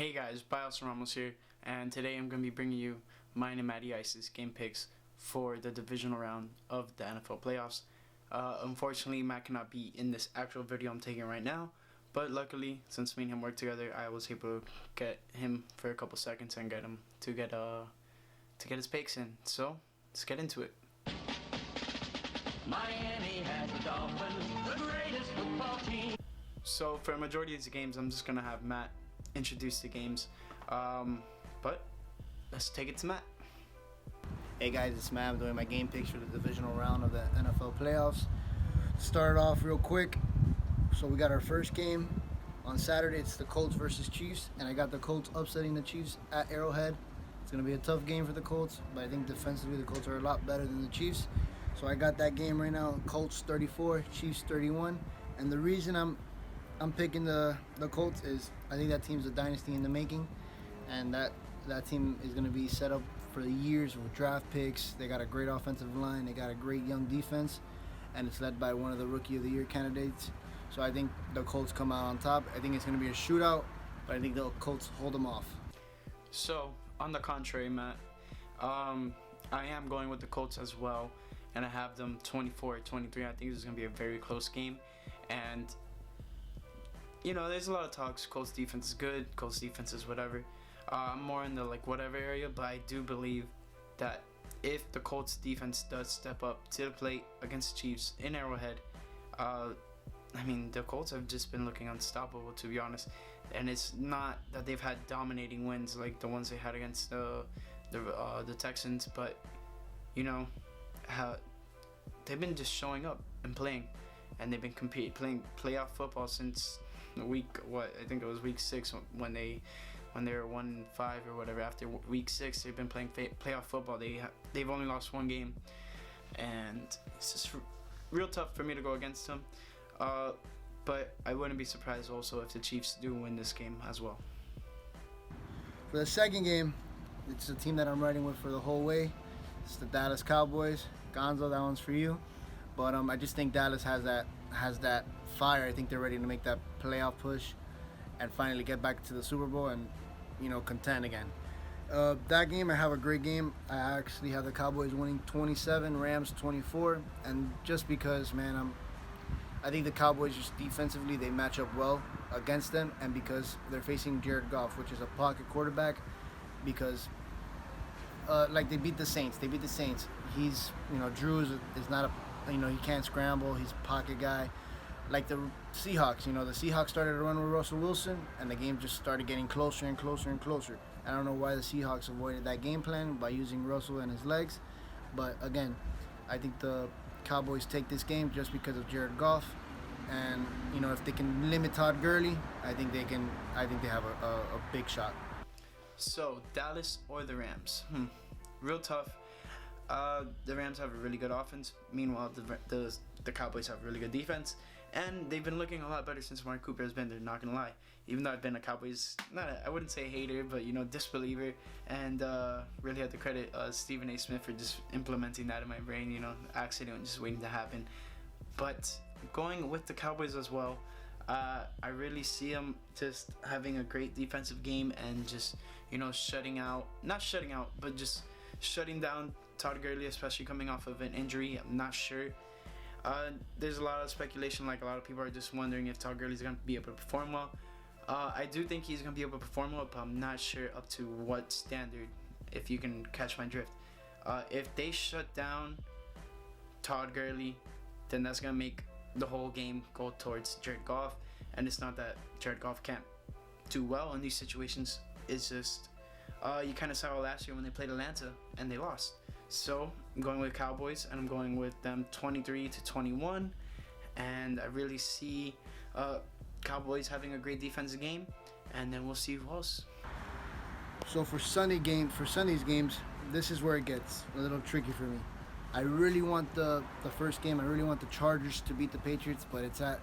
Hey guys, Bios Ramos here, and today I'm going to be bringing you mine and Matty Ice's game picks for the divisional round of the NFL playoffs. Unfortunately, Matt cannot be in this actual video I'm taking right now, but luckily, since me and him work together, I was able to get him for a couple seconds and get him to get his picks in. So let's get into it. Miami has the Dolphins, the greatest football team. So for a majority of the games, I'm just going to have Matt introduce the games, but let's take it to Matt. Hey guys, it's Matt. I'm doing my game picks for the divisional round of the NFL playoffs. Start off real quick. So we got our first game on Saturday. It's the Colts versus Chiefs, and I got the Colts upsetting the Chiefs at Arrowhead. It's going to be a tough game for the Colts, but I think defensively the Colts are a lot better than the Chiefs. So I got that game right now. Colts 34, Chiefs 31, and the reason I'm picking the Colts is I think that team's a dynasty in the making, and that team is going to be set up for the years with draft picks. They got a great offensive line. They got a great young defense, and it's led by one of the Rookie of the Year candidates. So I think the Colts come out on top. I think it's going to be a shootout, but I think the Colts hold them off. So on the contrary, Matt, I am going with the Colts as well, and I have them 24-23. I think this is going to be a very close game, and you know, there's a lot of talks. Colts defense is good. Colts defense is whatever. I'm more in the whatever area, but I do believe that if the Colts defense does step up to the plate against the Chiefs in Arrowhead, the Colts have just been looking unstoppable, to be honest. And it's not that they've had dominating wins like the ones they had against the Texans, but you know, they've been just showing up and playing, and they've been playing playoff football since I think it was week 6 when they were 1-5 or whatever. After week 6, they've been playing playoff football. They've only lost one game, and it's just real tough for me to go against them. But I wouldn't be surprised also if the Chiefs do win this game as well. For the second game, it's a team that I'm riding with for the whole way. It's the Dallas Cowboys. Gonzo, that one's for you. But I just think Dallas has that fire. I think they're ready to make that playoff push and finally get back to the Super Bowl and, contend again. That game, I have a great game. I actually have the Cowboys winning 27, Rams 24, and just because, man, I think the Cowboys just defensively they match up well against them, and because they're facing Jared Goff, which is a pocket quarterback, because they beat the Saints. They beat the Saints. He's, Drew is not a, he can't scramble. He's a pocket guy. Like the Seahawks, the Seahawks started to run with Russell Wilson, and the game just started getting closer and closer and closer. I don't know why the Seahawks avoided that game plan by using Russell and his legs, but again, I think the Cowboys take this game just because of Jared Goff, and if they can limit Todd Gurley, I think they can. I think they have a big shot. So Dallas or the Rams? Real tough. The Rams have a really good offense. Meanwhile, the Cowboys have a really good defense. And they've been looking a lot better since Mark Cooper has been there, not going to lie. Even though I've been a Cowboys, I wouldn't say hater, but, disbeliever. And really have to credit Stephen A. Smith for just implementing that in my brain, accident just waiting to happen. But going with the Cowboys as well, I really see them just having a great defensive game and just, not shutting down Todd Gurley, especially coming off of an injury. I'm not sure. There's a lot of speculation, a lot of people are just wondering if Todd Gurley's going to be able to perform well. I do think he's going to be able to perform well, but I'm not sure up to what standard, if you can catch my drift. If they shut down Todd Gurley, then that's going to make the whole game go towards Jared Goff, and it's not that Jared Goff can't do well in these situations. It's just you kind of saw last year when they played Atlanta and they lost. So I'm going with Cowboys, and I'm going with them 23-21, and I really see Cowboys having a great defensive game, and then we'll see who else. So for Sunday's games, this is where it gets a little tricky for me. I really want the first game. I really want the Chargers to beat the Patriots, but it's at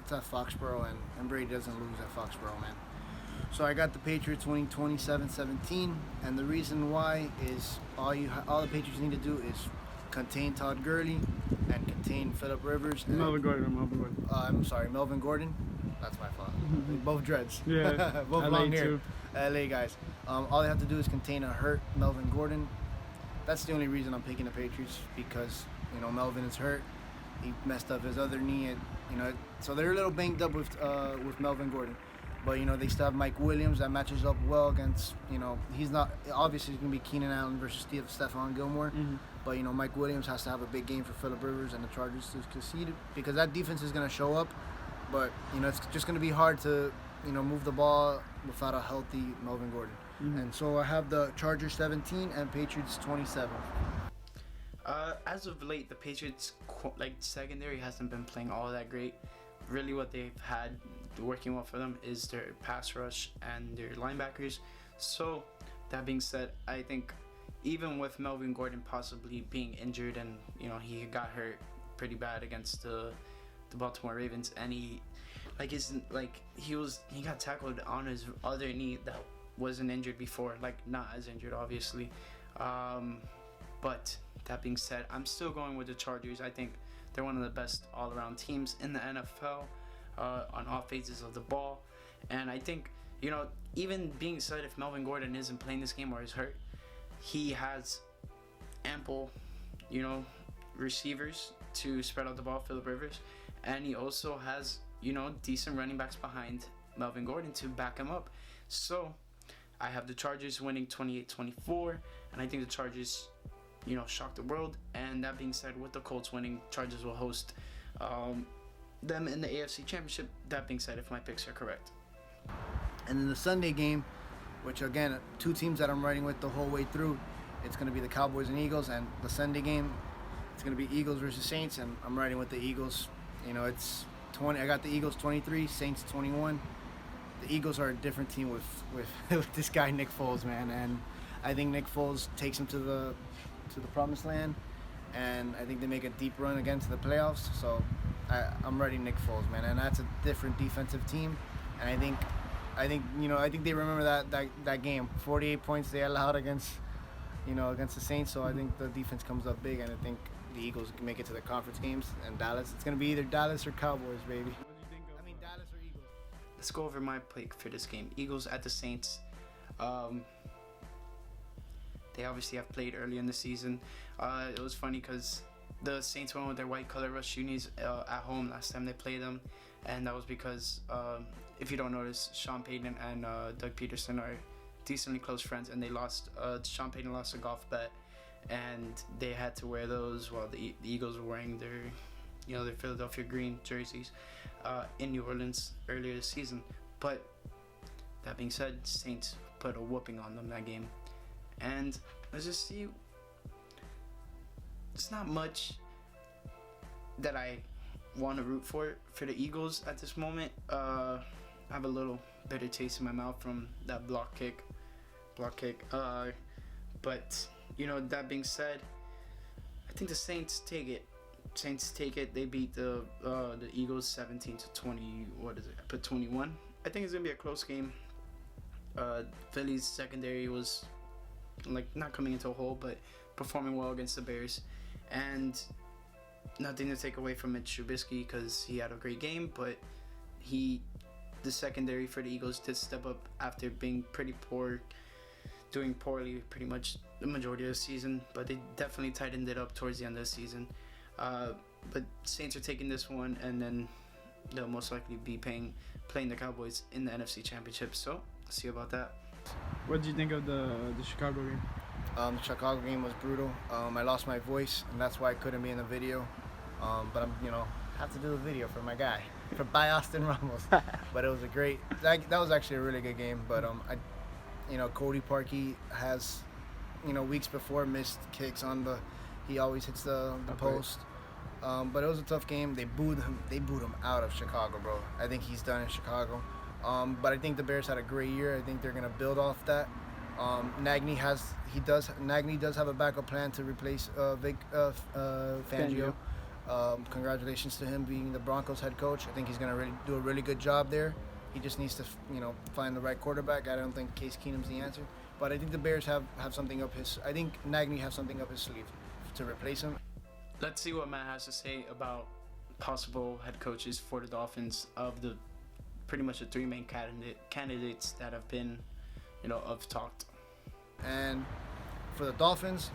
Foxborough, and Brady doesn't lose at Foxborough, man. So I got the Patriots winning 27-17, and the reason why is all the Patriots need to do is contain Todd Gurley and contain Phillip Rivers. Melvin Gordon. I'm sorry, Melvin Gordon. That's my fault. both dreads. Yeah, both LA long hair. too. LA guys. All they have to do is contain a hurt Melvin Gordon. That's the only reason I'm picking the Patriots, because Melvin is hurt. He messed up his other knee, and so they're a little banged up with Melvin Gordon. But they still have Mike Williams that matches up well against he's not obviously it's gonna be Keenan Allen versus Stephon Gilmore. But Mike Williams has to have a big game for Phillip Rivers and the Chargers to concede, because that defense is gonna show up. But it's just gonna be hard to move the ball without a healthy Melvin Gordon. And so I have the Chargers 17 and Patriots 27. As of late, the Patriots secondary hasn't been playing all that great. Really, what they've had working well for them is their pass rush and their linebackers. So that being said, I think even with Melvin Gordon possibly being injured, and he got hurt pretty bad against the Baltimore Ravens, and he got tackled on his other knee that wasn't injured before, not as injured obviously. But that being said, I'm still going with the Chargers. I think they're one of the best all-around teams in the NFL on all phases of the ball. And I think, even being said, if Melvin Gordon isn't playing this game or is hurt, he has ample, receivers to spread out the ball, Phillip Rivers. And he also has, decent running backs behind Melvin Gordon to back him up. So I have the Chargers winning 28-24, and I think the Chargers, shock the world. And that being said, with the Colts winning, Chargers will host them in the AFC Championship. That being said, if my picks are correct. And then the Sunday game, which again, two teams that I'm riding with the whole way through, it's going to be the Cowboys and Eagles. And the Sunday game, it's going to be Eagles versus Saints, and I'm riding with the Eagles. It's 20. I got the Eagles 23, Saints 21. The Eagles are a different team with this guy Nick Foles, man, and I think Nick Foles takes him to the promised land, and I think they make a deep run again to the playoffs. So I'm ready Nick Foles, man, and that's a different defensive team, and I think they remember that game, 48 points they allowed against the Saints. So I think the defense comes up big, and I think the Eagles can make it to the conference games, and Dallas. It's gonna be either Dallas or Cowboys, baby. Dallas or Eagles. Let's go over my pick for this game. Eagles at the Saints. They obviously have played early in the season. It was funny because the Saints went with their white color rush unis at home last time they played them, and that was because if you don't notice, Sean Payton and Doug Peterson are decently close friends, and they lost. Sean Payton lost a golf bet, and they had to wear those while the Eagles were wearing their Philadelphia green jerseys in New Orleans earlier this season. But that being said, Saints put a whooping on them that game. And let's just see, it's not much that I want to root for the Eagles at this moment. I have a little bitter taste in my mouth from that block kick. But that being said, I think the Saints take it. They beat the Eagles 17-20. What is it? I put 21. I think it's gonna be a close game. Philly's secondary was not coming into a hole, but performing well against the Bears. And nothing to take away from Mitch Trubisky because he had a great game, but the secondary for the Eagles did step up after being pretty poor, doing poorly pretty much the majority of the season, but they definitely tightened it up towards the end of the season. But Saints are taking this one, and then they'll most likely be playing the Cowboys in the NFC Championship. So, see about that. What did you think of the Chicago game? The Chicago game was brutal. I lost my voice, and that's why I couldn't be in the video. But I'm, have to do the video for my guy, by Austin Ramos. But it was a great. That was actually a really good game. But Cody Parkey has, weeks before missed kicks on the. He always hits the post. But it was a tough game. They booed him out of Chicago, bro. I think he's done in Chicago. But I think the Bears had a great year. I think they're gonna build off that. Nagy does have a backup plan to replace Vic Fangio. Congratulations to him being the Broncos head coach. I think he's gonna do a really good job there. He just needs to find the right quarterback. I don't think Case Keenum's the answer, but I think the Bears have something up his. I think Nagy has something up his sleeve to replace him. Let's see what Matt has to say about possible head coaches for the Dolphins of the pretty much the three main candidates that have been, of talked. And for the Dolphins,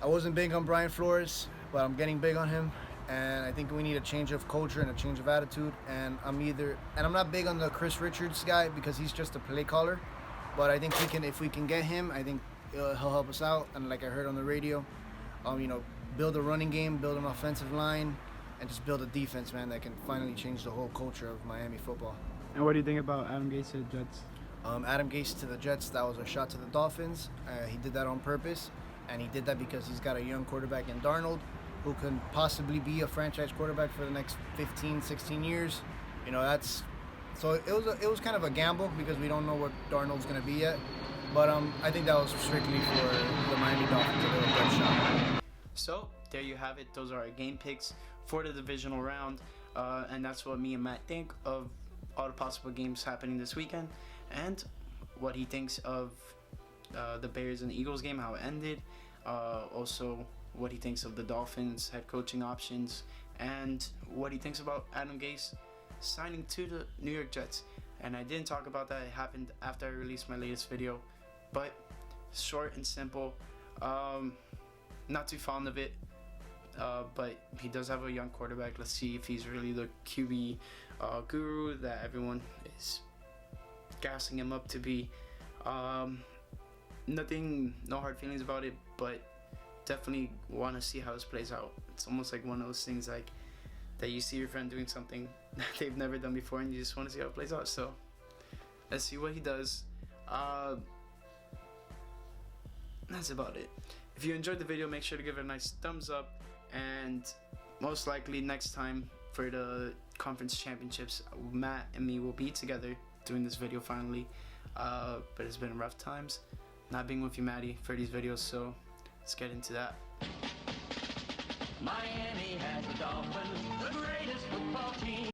I wasn't big on Brian Flores, but I'm getting big on him. And I think we need a change of culture and a change of attitude. And I'm not big on the Chris Richards guy because he's just a play caller. But I think if we can get him, I think he'll help us out. And like I heard on the radio, build a running game, build an offensive line, and just build a defense, man, that can finally change the whole culture of Miami football. And what do you think about Adam Gase to the Jets? Adam Gase to the Jets, that was a shot to the Dolphins. He did that on purpose, and he did that because he's got a young quarterback in Darnold who can possibly be a franchise quarterback for the next 15, 16 years. So it was kind of a gamble because we don't know what Darnold's going to be yet. But I think that was strictly for the Miami Dolphins, a little good shot. So there you have it. Those are our game picks for the divisional round, and that's what me and Matt think of all the possible games happening this weekend, and what he thinks of the Bears and the Eagles game, how it ended. Also, what he thinks of the Dolphins head coaching options, and what he thinks about Adam Gase signing to the New York Jets. And I didn't talk about that. It happened after I released my latest video, but short and simple. Not too fond of it, but he does have a young quarterback. Let's see if he's really the QB guru that everyone is gassing him up to be. No hard feelings about it, but definitely want to see how this plays out. It's almost like one of those things like that you see your friend doing something that they've never done before, and you just want to see how it plays out. So let's see what he does. That's about it. If you enjoyed the video, make sure to give it a nice thumbs up, and most likely next time for the conference championships, Matt and me will be together doing this video finally. But it's been rough times not being with you, Matty, for these videos, so let's get into that. Miami has the Dolphins, the greatest football team.